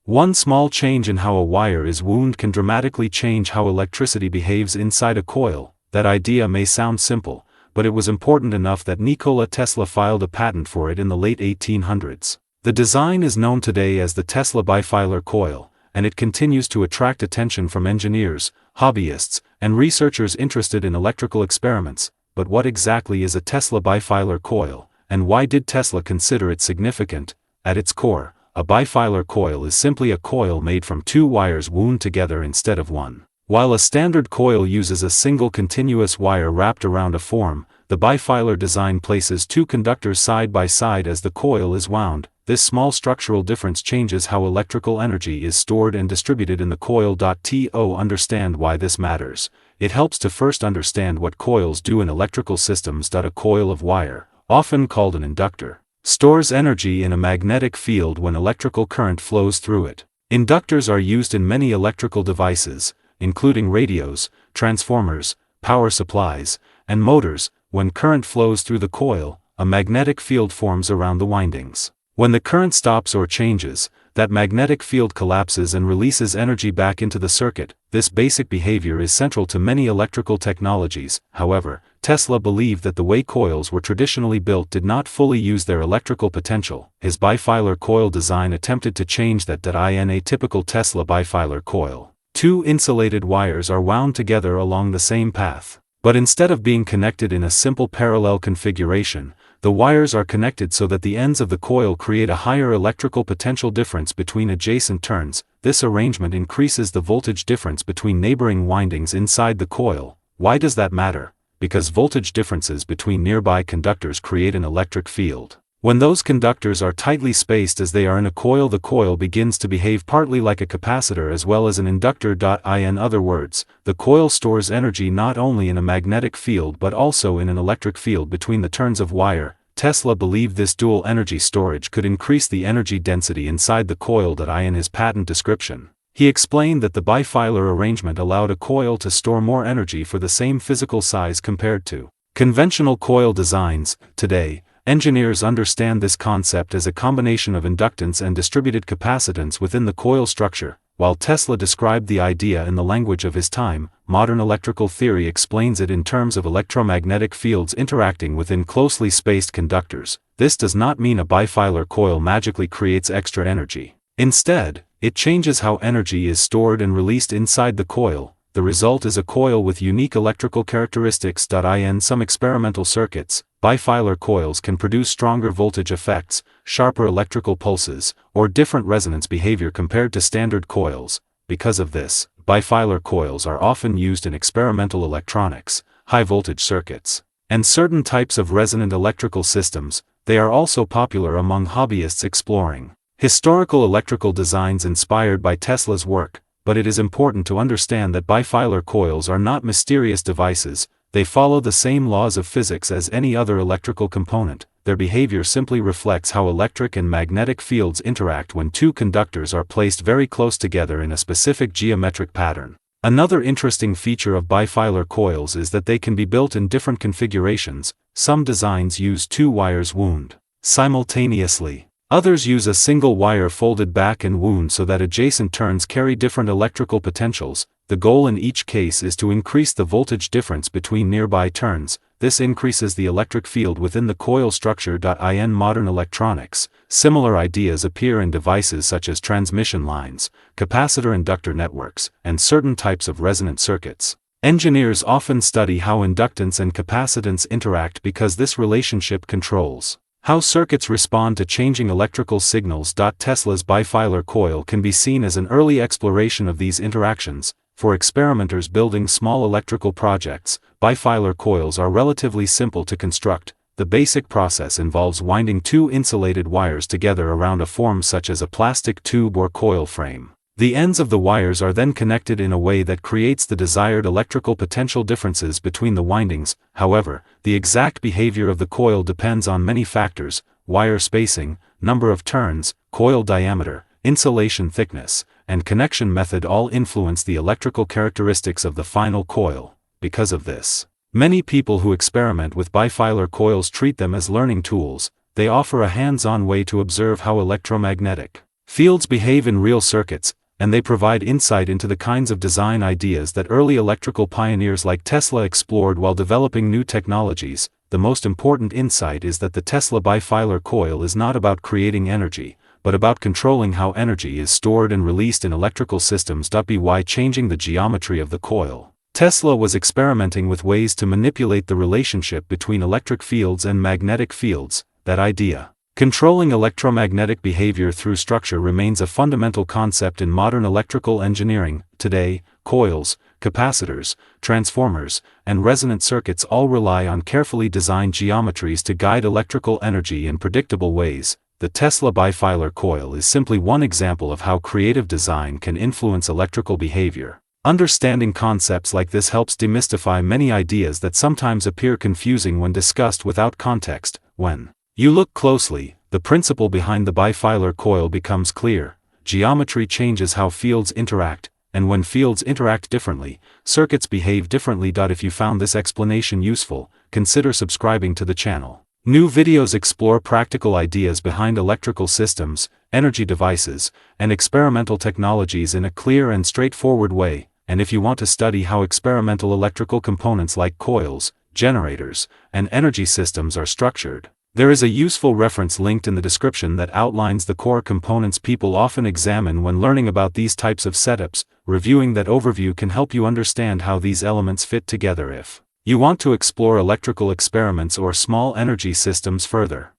One small change in how a wire is wound can dramatically change how electricity behaves inside a coil. That idea may sound simple, but it was important enough that Nikola Tesla filed a patent for it in the late 1800s. The design is known today as the Tesla Bifilar Coil, and it continues to attract attention from engineers, hobbyists, and researchers interested in electrical experiments. But what exactly is a Tesla Bifilar Coil, and why did Tesla consider it significant? At its core, a bifilar coil is simply a coil made from two wires wound together instead of one. While a standard coil uses a single continuous wire wrapped around a form, the bifilar design places two conductors side by side as the coil is wound. This small structural difference changes how electrical energy is stored and distributed in the coil. To understand why this matters, it helps to first understand what coils do in electrical systems. A coil of wire, often called an inductor, stores energy in a magnetic field when electrical current flows through it. Inductors are used in many electrical devices, including radios, transformers, power supplies, and motors. When current flows through the coil, a magnetic field forms around the windings. When the current stops or changes, that magnetic field collapses and releases energy back into the circuit. This basic behavior is central to many electrical technologies. However, Tesla believed that the way coils were traditionally built did not fully use their electrical potential. His bifilar coil design attempted to change that. In a typical Tesla bifilar coil, two insulated wires are wound together along the same path. But instead of being connected in a simple parallel configuration, the wires are connected so that the ends of the coil create a higher electrical potential difference between adjacent turns. This arrangement increases the voltage difference between neighboring windings inside the coil. Why does that matter? Because voltage differences between nearby conductors create an electric field. When those conductors are tightly spaced as they are in a coil, the coil begins to behave partly like a capacitor as well as an inductor. In other words, the coil stores energy not only in a magnetic field but also in an electric field between the turns of wire. Tesla believed this dual energy storage could increase the energy density inside the coil. In his patent description, he explained that the bifilar arrangement allowed a coil to store more energy for the same physical size compared to conventional coil designs. Today, engineers understand this concept as a combination of inductance and distributed capacitance within the coil structure. While Tesla described the idea in the language of his time, modern electrical theory explains it in terms of electromagnetic fields interacting within closely spaced conductors. This does not mean a bifilar coil magically creates extra energy. Instead, it changes how energy is stored and released inside the coil. The result is a coil with unique electrical characteristics. In some experimental circuits, bifilar coils can produce stronger voltage effects, sharper electrical pulses, or different resonance behavior compared to standard coils. Because of this, bifilar coils are often used in experimental electronics, high-voltage circuits, and certain types of resonant electrical systems. They are also popular among hobbyists exploring historical electrical designs inspired by Tesla's work. But it is important to understand that bifilar coils are not mysterious devices. They follow the same laws of physics as any other electrical component. Their behavior simply reflects how electric and magnetic fields interact when two conductors are placed very close together in a specific geometric pattern. Another interesting feature of bifilar coils is that they can be built in different configurations. Some designs use two wires wound simultaneously. Others use a single wire folded back and wound so that adjacent turns carry different electrical potentials. The goal in each case is to increase the voltage difference between nearby turns. This increases the electric field within the coil structure. In modern electronics, similar ideas appear in devices such as transmission lines, capacitor-inductor networks, and certain types of resonant circuits. Engineers often study how inductance and capacitance interact because this relationship controls how circuits respond to changing electrical signals. Tesla's bifilar coil can be seen as an early exploration of these interactions. For experimenters building small electrical projects, bifilar coils are relatively simple to construct. The basic process involves winding two insulated wires together around a form such as a plastic tube or coil frame. The ends of the wires are then connected in a way that creates the desired electrical potential differences between the windings. However, the exact behavior of the coil depends on many factors: wire spacing, number of turns, coil diameter, insulation thickness, and connection method all influence the electrical characteristics of the final coil. Because of this, many people who experiment with bifilar coils treat them as learning tools. They offer a hands-on way to observe how electromagnetic Fields behave in real circuits, and they provide insight into the kinds of design ideas that early electrical pioneers like Tesla explored while developing new technologies. The most important insight is that the Tesla bifilar coil is not about creating energy, but about controlling how energy is stored and released in electrical systems. By changing the geometry of the coil, Tesla was experimenting with ways to manipulate the relationship between electric fields and magnetic fields. That idea, controlling electromagnetic behavior through structure, remains a fundamental concept in modern electrical engineering. Today, coils, capacitors, transformers, and resonant circuits all rely on carefully designed geometries to guide electrical energy in predictable ways. The Tesla bifilar coil is simply one example of how creative design can influence electrical behavior. Understanding concepts like this helps demystify many ideas that sometimes appear confusing when discussed without context. When you look closely, the principle behind the bifilar coil becomes clear. Geometry changes how fields interact, and when fields interact differently, circuits behave differently. If you found this explanation useful, consider subscribing to the channel. New videos explore practical ideas behind electrical systems, energy devices, and experimental technologies in a clear and straightforward way. And if you want to study how experimental electrical components like coils, generators, and energy systems are structured, there is a useful reference linked in the description that outlines the core components people often examine when learning about these types of setups. Reviewing that overview can help you understand how these elements fit together if you want to explore electrical experiments or small energy systems further.